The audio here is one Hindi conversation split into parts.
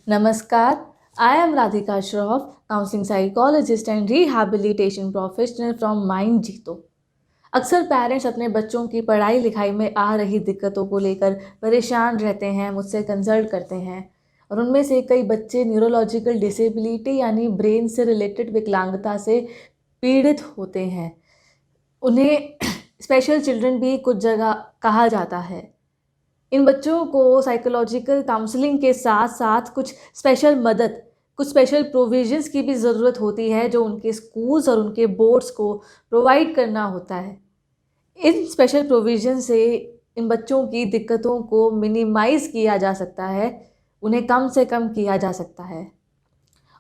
Namaskar, I am Radhika Shroff, counseling psychologist and rehabilitation professional from Mind Jeeto. अक्सर पेरेंट्स अपने बच्चों की पढ़ाई लिखाई में आ रही दिक्कतों को लेकर परेशान रहते हैं, मुझसे कंसल्ट करते हैं और उनमें से कई बच्चे न्यूरोलॉजिकल डिसेबिलिटी यानी ब्रेन से रिलेटेड विकलांगता से पीड़ित होते हैं। उन्हें स्पेशल चिल्ड्रन भी कुछ जगह कहा जाता है। इन बच्चों को साइकोलॉजिकल काउंसलिंग के साथ साथ कुछ स्पेशल मदद, कुछ स्पेशल प्रोविजंस की भी ज़रूरत होती है जो उनके स्कूल्स और उनके बोर्ड्स को प्रोवाइड करना होता है। इन स्पेशल प्रोविजन से इन बच्चों की दिक्कतों को मिनिमाइज़ किया जा सकता है, उन्हें कम से कम किया जा सकता है।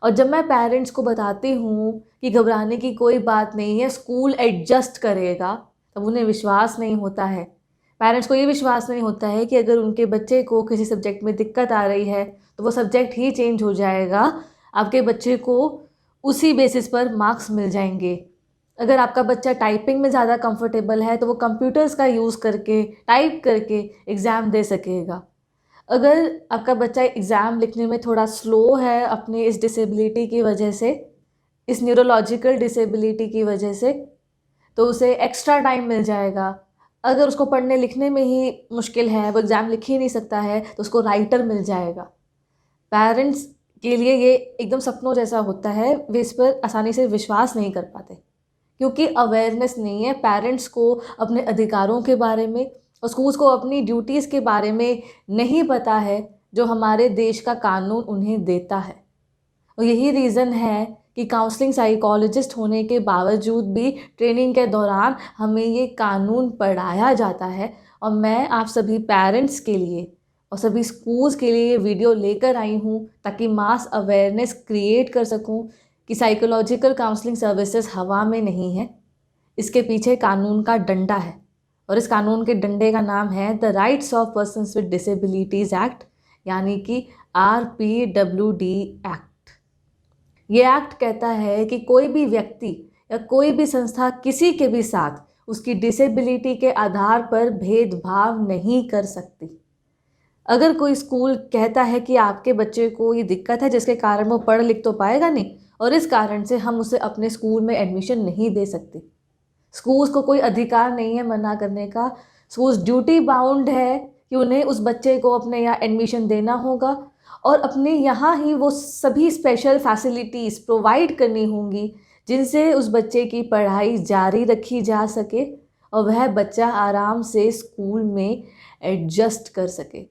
और जब मैं पेरेंट्स को बताती हूँ कि घबराने की कोई बात नहीं है, स्कूल एडजस्ट करेगा, तब उन्हें विश्वास नहीं होता है। पेरेंट्स को ये विश्वास नहीं होता है कि अगर उनके बच्चे को किसी सब्जेक्ट में दिक्कत आ रही है तो वो सब्जेक्ट ही चेंज हो जाएगा, आपके बच्चे को उसी बेसिस पर मार्क्स मिल जाएंगे। अगर आपका बच्चा टाइपिंग में ज़्यादा कंफर्टेबल है तो वो कंप्यूटर्स का यूज़ करके टाइप करके एग्ज़ाम दे सकेगा। अगर आपका बच्चा एग्ज़ाम लिखने में थोड़ा स्लो है अपनी इस डिसेबिलिटी की वजह से, इस न्यूरोलॉजिकल डिसेबिलिटी की वजह से, तो उसे एक्स्ट्रा टाइम मिल जाएगा। अगर उसको पढ़ने लिखने में ही मुश्किल है, वो एग्ज़ाम लिख ही नहीं सकता है, तो उसको राइटर मिल जाएगा। पेरेंट्स के लिए ये एकदम सपनों जैसा होता है, वे इस पर आसानी से विश्वास नहीं कर पाते क्योंकि अवेयरनेस नहीं है पेरेंट्स को अपने अधिकारों के बारे में और स्कूल्स को अपनी ड्यूटीज़ के बारे में नहीं पता है जो हमारे देश का कानून उन्हें देता है। और यही रीज़न है कि काउंसलिंग साइकोलॉजिस्ट होने के बावजूद भी ट्रेनिंग के दौरान हमें ये कानून पढ़ाया जाता है और मैं आप सभी पेरेंट्स के लिए और सभी स्कूल्स के लिए ये वीडियो लेकर आई हूँ ताकि मास अवेयरनेस क्रिएट कर सकूँ कि साइकोलॉजिकल काउंसलिंग सर्विसेज हवा में नहीं है, इसके पीछे कानून का डंडा है और इस कानून के डंडे का नाम है the rights of persons with disabilities act, यानी कि RPWD एक्ट। ये एक्ट कहता है कि कोई भी व्यक्ति या कोई भी संस्था किसी के भी साथ उसकी डिसेबिलिटी के आधार पर भेदभाव नहीं कर सकती। अगर कोई स्कूल कहता है कि आपके बच्चे को ये दिक्कत है जिसके कारण वो पढ़ लिख तो पाएगा नहीं और इस कारण से हम उसे अपने स्कूल में एडमिशन नहीं दे सकते, स्कूल्स को कोई अधिकार नहीं है मना करने का। स्कूल्स ड्यूटी बाउंड है कि उन्हें उस बच्चे को अपने यहाँ एडमिशन देना होगा और अपने यहाँ ही वो सभी स्पेशल फैसिलिटीज़ प्रोवाइड करनी होंगी जिनसे उस बच्चे की पढ़ाई जारी रखी जा सके और वह बच्चा आराम से स्कूल में एडजस्ट कर सके।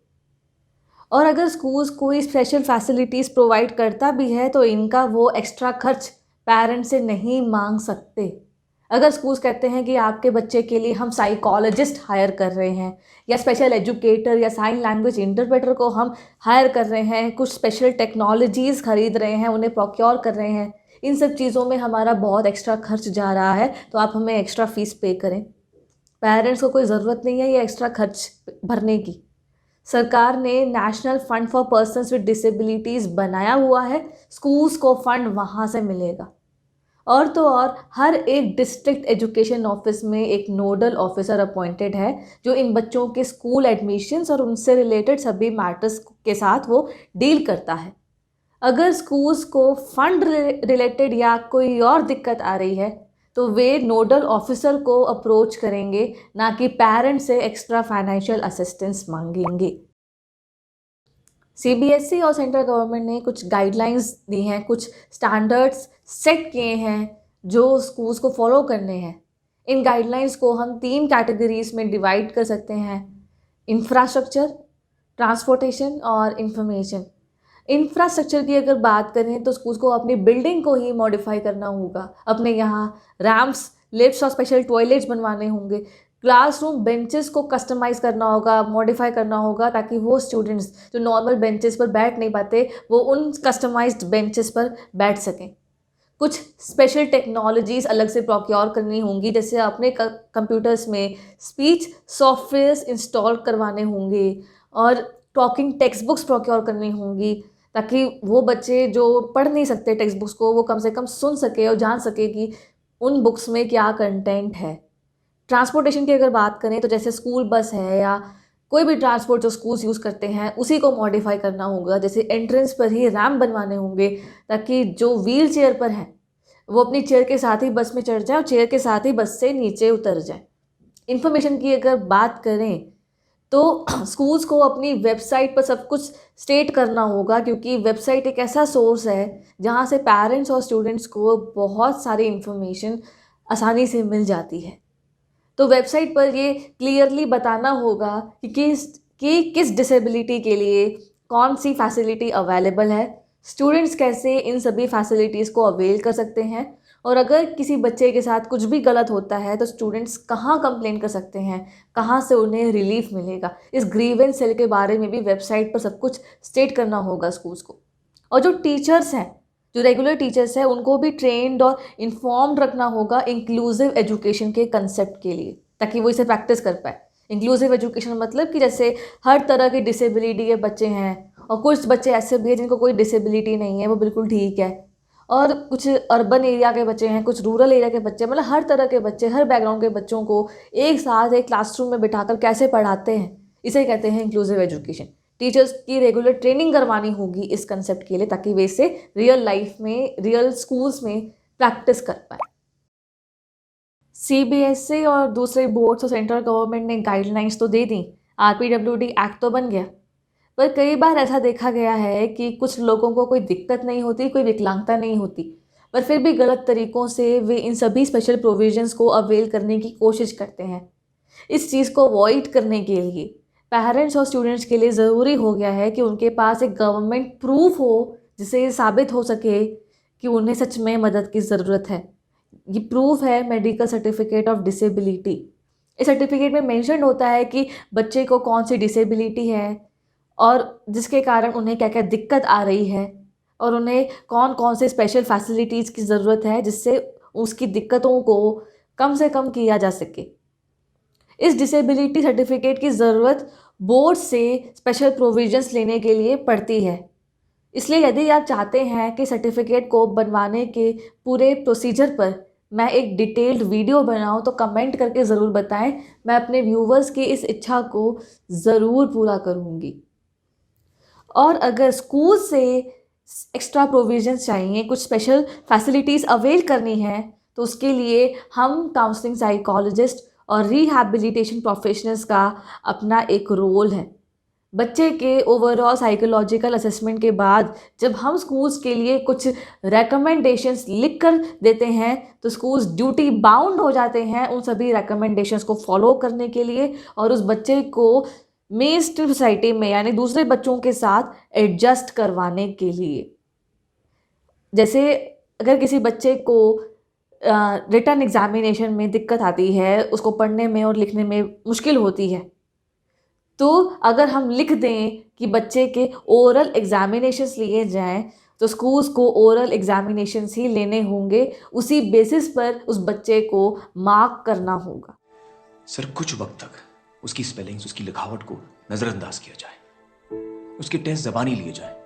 और अगर स्कूल्स कोई स्पेशल फैसिलिटीज़ प्रोवाइड करता भी है तो इनका वो एक्स्ट्रा खर्च पेरेंट्स से नहीं मांग सकते। अगर स्कूल्स कहते हैं कि आपके बच्चे के लिए हम साइकोलॉजिस्ट हायर कर रहे हैं या स्पेशल एजुकेटर या साइन लैंग्वेज इंटरप्रेटर को हम हायर कर रहे हैं, कुछ स्पेशल टेक्नोलॉजीज़ खरीद रहे हैं, उन्हें प्रोक्योर कर रहे हैं, इन सब चीज़ों में हमारा बहुत एक्स्ट्रा खर्च जा रहा है तो आप हमें एक्स्ट्रा फ़ीस पे करें। पेरेंट्स को कोई ज़रूरत नहीं है ये एक्स्ट्रा खर्च भरने की। सरकार ने national fund for persons with disabilities बनाया हुआ है, स्कूल्स को फंड वहाँ से मिलेगा। और तो और हर एक डिस्ट्रिक्ट एजुकेशन ऑफिस में एक नोडल ऑफिसर अपॉइंटेड है जो इन बच्चों के स्कूल एडमिशन्स और उनसे रिलेटेड सभी मैटर्स के साथ वो डील करता है। अगर स्कूल्स को फंड रिलेटेड या कोई और दिक्कत आ रही है तो वे नोडल ऑफिसर को अप्रोच करेंगे, ना कि पेरेंट्स से एक्स्ट्रा फाइनेंशियल असिस्टेंस मांगेंगे। CBSE और सेंट्रल गवर्नमेंट ने कुछ गाइडलाइंस दी हैं, कुछ स्टैंडर्ड्स सेट किए हैं जो स्कूल्स को फॉलो करने हैं। इन गाइडलाइंस को हम 3 कैटेगरीज में डिवाइड कर सकते हैं: इंफ्रास्ट्रक्चर, ट्रांसपोर्टेशन और इंफॉर्मेशन। इंफ्रास्ट्रक्चर की अगर बात करें तो स्कूल्स को अपनी बिल्डिंग को ही मॉडिफाई करना होगा, अपने यहाँ रैम्प्स, लिफ्ट्स और स्पेशल टॉयलेट्स बनवाने होंगे, क्लासरूम बेंचेस को कस्टमाइज़ करना होगा, मॉडिफाई करना होगा ताकि वो स्टूडेंट्स जो नॉर्मल बेंचेस पर बैठ नहीं पाते वो उन कस्टमाइज्ड बेंचेस पर बैठ सकें। कुछ स्पेशल टेक्नोलॉजीज़ अलग से प्रोक्योर करनी होंगी, जैसे अपने कंप्यूटर्स में स्पीच सॉफ्टवेयर्स इंस्टॉल करवाने होंगे और टॉकिंग टेक्स्ट बुक्स प्रोक्योर करनी होंगी ताकि वो बच्चे जो पढ़ नहीं सकते टेक्स्ट बुक्स को वो कम से कम सुन सके और जान सके कि उन बुक्स में क्या कंटेंट है। ट्रांसपोर्टेशन की अगर बात करें तो जैसे स्कूल बस है या कोई भी ट्रांसपोर्ट जो स्कूल्स यूज़ करते हैं उसी को मॉडिफाई करना होगा। जैसे एंट्रेंस पर ही रैंप बनवाने होंगे ताकि जो व्हील चेयर पर हैं वो अपनी चेयर के साथ ही बस में चढ़ जाए और चेयर के साथ ही बस से नीचे उतर जाए। इन्फॉर्मेशन की अगर बात करें तो स्कूल्स को अपनी वेबसाइट पर सब कुछ स्टेट करना होगा, क्योंकि वेबसाइट एक ऐसा सोर्स है जहाँ से पेरेंट्स और स्टूडेंट्स को बहुत सारी इन्फॉर्मेशन आसानी से मिल जाती है। तो वेबसाइट पर ये क्लियरली बताना होगा कि किस डिसेबिलिटी के लिए कौन सी फैसिलिटी अवेलेबल है, स्टूडेंट्स कैसे इन सभी फैसिलिटीज़ को अवेल कर सकते हैं, और अगर किसी बच्चे के साथ कुछ भी गलत होता है तो स्टूडेंट्स कहाँ कंप्लेन कर सकते हैं, कहाँ से उन्हें रिलीफ मिलेगा। इस ग्रीवेंस सेल के बारे में भी वेबसाइट पर सब कुछ स्टेट करना होगा स्कूल्स को। और जो टीचर्स हैं, जो रेगुलर टीचर्स हैं, उनको भी ट्रेंड और इन्फॉर्म्ड रखना होगा इंक्लूसिव एजुकेशन के कंसेप्ट के लिए, ताकि वो इसे प्रैक्टिस कर पाए। इंक्लूसिव एजुकेशन मतलब कि जैसे हर तरह की डिसेबिलिटी के बच्चे हैं, और कुछ बच्चे ऐसे भी हैं जिनको कोई डिसेबिलिटी नहीं है, वो बिल्कुल ठीक है, और कुछ अर्बन एरिया के बच्चे हैं, कुछ रूरल एरिया के बच्चे, मतलब हर तरह के बच्चे, हर बैकग्राउंड के बच्चों को एक साथ एक क्लासरूम में बिठाकर कैसे पढ़ाते हैं, इसे कहते हैं इंक्लूसिव एजुकेशन। टीचर्स की रेगुलर ट्रेनिंग करवानी होगी इस कंसेप्ट के लिए, ताकि वे इसे रियल लाइफ में, रियल स्कूल्स में प्रैक्टिस कर पाए। सीबीएसई और दूसरे बोर्ड्स और सेंट्रल गवर्नमेंट ने गाइडलाइंस तो दे दी, आरपीडब्ल्यूडी एक्ट तो बन गया, पर कई बार ऐसा देखा गया है कि कुछ लोगों को कोई दिक्कत नहीं होती, कोई विकलांगता नहीं होती, पर फिर भी गलत तरीक़ों से वे इन सभी स्पेशल प्रोविजंस को अवेल करने की कोशिश करते हैं। इस चीज़ को अवॉइड करने के लिए पेरेंट्स और स्टूडेंट्स के लिए ज़रूरी हो गया है कि उनके पास एक गवर्नमेंट प्रूफ हो जिससे ये साबित हो सके कि उन्हें सच में मदद की ज़रूरत है। ये प्रूफ है मेडिकल सर्टिफिकेट ऑफ डिसेबिलिटी। इस सर्टिफिकेट में मेंशन होता है कि बच्चे को कौन सी डिसेबिलिटी है और जिसके कारण उन्हें क्या क्या दिक्कत आ रही है, और उन्हें कौन कौन से स्पेशल फैसिलिटीज़ की ज़रूरत है जिससे उसकी दिक्कतों को कम से कम किया जा सके। इस डिसेबिलिटी सर्टिफिकेट की ज़रूरत बोर्ड से स्पेशल प्रोविजंस लेने के लिए पड़ती है। इसलिए यदि आप चाहते हैं कि सर्टिफिकेट को बनवाने के पूरे प्रोसीजर पर मैं एक डिटेल्ड वीडियो बनाऊं तो कमेंट करके ज़रूर बताएं। मैं अपने व्यूवर्स की इस इच्छा को ज़रूर पूरा करूंगी। और अगर स्कूल से एक्स्ट्रा प्रोविजंस चाहिए, कुछ स्पेशल फैसिलिटीज़ अवेल करनी है, तो उसके लिए हम काउंसलिंग साइकोलॉजिस्ट और रिहैबिलिटेशन प्रोफेशनल्स का अपना एक रोल है। बच्चे के ओवरऑल साइकोलॉजिकल असेसमेंट के बाद जब हम स्कूल्स के लिए कुछ रेकमेंडेशंस लिख कर देते हैं तो स्कूल्स ड्यूटी बाउंड हो जाते हैं उन सभी रेकमेंडेशंस को फॉलो करने के लिए और उस बच्चे को मेन स्ट्रीम सोसाइटी में यानी दूसरे बच्चों के साथ एडजस्ट करवाने के लिए। जैसे अगर किसी बच्चे को रिटन एग्जामिनेशन में दिक्कत आती है, उसको पढ़ने में और लिखने में मुश्किल होती है, तो अगर हम लिख दें कि बच्चे के ओरल एग्जामिनेशंस लिए जाएं तो स्कूल्स को ओरल एग्जामिनेशंस ही लेने होंगे, उसी बेसिस पर उस बच्चे को मार्क करना होगा। सर, कुछ वक्त तक उसकी स्पेलिंग्स, उसकी लिखावट को नज़रअंदाज किया जाए, उसके टेस्ट ज़बानी लिए जाए।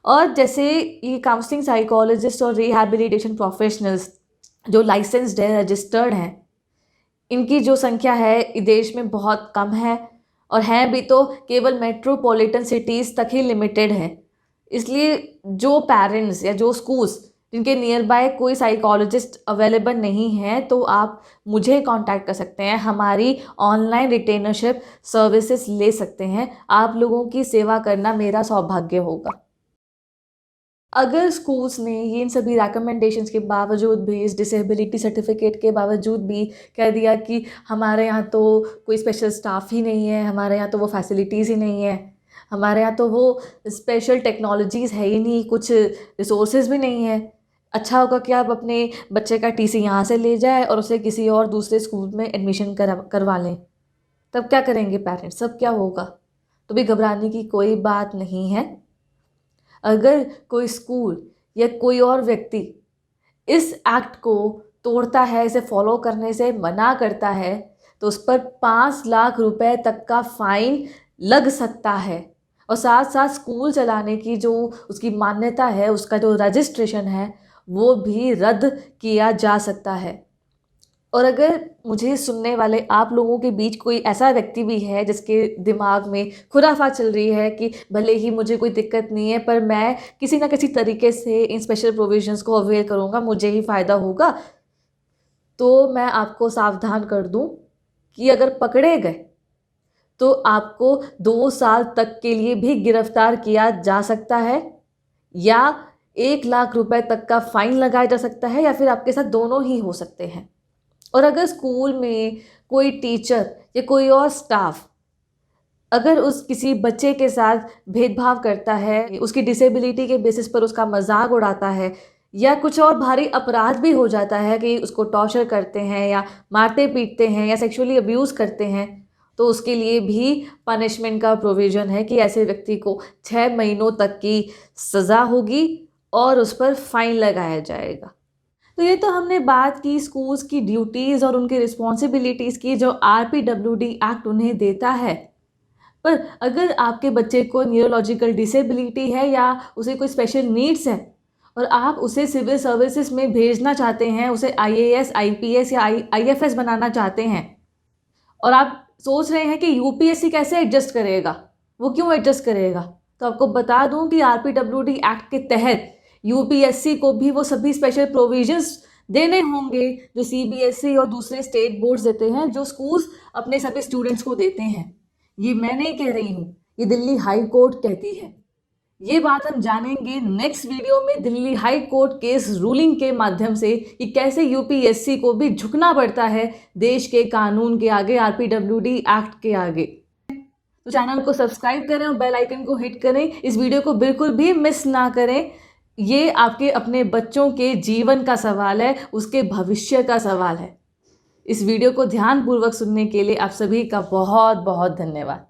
और जैसे ये काउंसलिंग साइकोलॉजिस्ट और रिहैबिलिटेशन प्रोफेशनल्स जो लाइसेंस्ड है, रजिस्टर्ड हैं, इनकी जो संख्या है देश में बहुत कम है और हैं भी तो केवल मेट्रोपॉलिटन सिटीज़ तक ही लिमिटेड है। इसलिए जो पेरेंट्स या जो स्कूल्स जिनके नियर बाय कोई साइकोलॉजिस्ट अवेलेबल नहीं है तो आप मुझे कांटेक्ट कर सकते हैं, हमारी ऑनलाइन रिटेनरशिप सर्विसेज ले सकते हैं। आप लोगों की सेवा करना मेरा सौभाग्य होगा। अगर स्कूल्स ने ये इन सभी रिकमेंडेशंस के बावजूद भी, इस डिसेबिलिटी सर्टिफिकेट के बावजूद भी कह दिया कि हमारे यहाँ तो कोई स्पेशल स्टाफ ही नहीं है, हमारे यहाँ तो वो फैसिलिटीज़ ही नहीं है, हमारे यहाँ तो वो स्पेशल टेक्नोलॉजीज़ है ही नहीं, कुछ रिसोर्सेज भी नहीं है, अच्छा होगा कि आप अपने बच्चे का टीसी यहाँ से ले जाए और उसे किसी और दूसरे स्कूल में एडमिशन करवा लें। तब क्या करेंगे पेरेंट्स, सब क्या होगा? तो भी घबराने की कोई बात नहीं है। अगर कोई स्कूल या कोई और व्यक्ति इस एक्ट को तोड़ता है, इसे फॉलो करने से मना करता है, तो उस पर 5 लाख रुपए तक का फाइन लग सकता है और साथ साथ स्कूल चलाने की जो उसकी मान्यता है, उसका जो रजिस्ट्रेशन है, वो भी रद्द किया जा सकता है। और अगर मुझे सुनने वाले आप लोगों के बीच कोई ऐसा व्यक्ति भी है जिसके दिमाग में खुराफात चल रही है कि भले ही मुझे कोई दिक्कत नहीं है पर मैं किसी ना किसी तरीके से इन स्पेशल प्रोविजंस को अवेल करूँगा, मुझे ही फ़ायदा होगा, तो मैं आपको सावधान कर दूं कि अगर पकड़े गए तो आपको 2 साल तक के लिए भी गिरफ्तार किया जा सकता है, या 1 लाख रुपए तक का फाइन लगाया जा सकता है, या फिर आपके साथ दोनों ही हो सकते हैं। और अगर स्कूल में कोई टीचर या कोई और स्टाफ अगर उस किसी बच्चे के साथ भेदभाव करता है, उसकी डिसेबिलिटी के बेसिस पर उसका मजाक उड़ाता है, या कुछ और भारी अपराध भी हो जाता है कि उसको टॉर्चर करते हैं या मारते पीटते हैं या सेक्सुअली अब्यूज़ करते हैं, तो उसके लिए भी पनिशमेंट का प्रोविज़न है कि ऐसे व्यक्ति को 6 महीनों तक की सज़ा होगी और उस पर फाइन लगाया जाएगा। तो ये तो हमने बात की स्कूल्स की ड्यूटीज़ और उनकी रिस्पॉन्सिबिलिटीज़ की जो RPWD एक्ट उन्हें देता है। पर अगर आपके बच्चे को न्यूरोलॉजिकल डिसेबिलिटी है या उसे कोई स्पेशल नीड्स है और आप उसे सिविल सर्विसेज में भेजना चाहते हैं, उसे IAS, IPS या IFS बनाना चाहते हैं, और आप सोच रहे हैं कि UPSC कैसे एडजस्ट करेगा, वो क्यों एडजस्ट करेगा, तो आपको बता दूं कि RPWD एक्ट के तहत UPSC को भी वो सभी स्पेशल प्रोविजंस देने होंगे जो CBSE और दूसरे स्टेट बोर्ड्स देते हैं, जो स्कूल्स अपने सभी स्टूडेंट्स को देते हैं। ये मैं नहीं कह रही हूँ, ये दिल्ली हाई कोर्ट कहती है। ये बात हम जानेंगे नेक्स्ट वीडियो में Delhi high court case ruling के माध्यम से कि कैसे UPSC को भी झुकना पड़ता है देश के कानून के आगे, RPWD एक्ट के आगे। तो चैनल को सब्सक्राइब करें और बेल आइकन को हिट करें, इस वीडियो को बिल्कुल भी मिस ना करें। ये आपके अपने बच्चों के जीवन का सवाल है, उसके भविष्य का सवाल है। इस वीडियो को ध्यानपूर्वक सुनने के लिए आप सभी का बहुत बहुत धन्यवाद।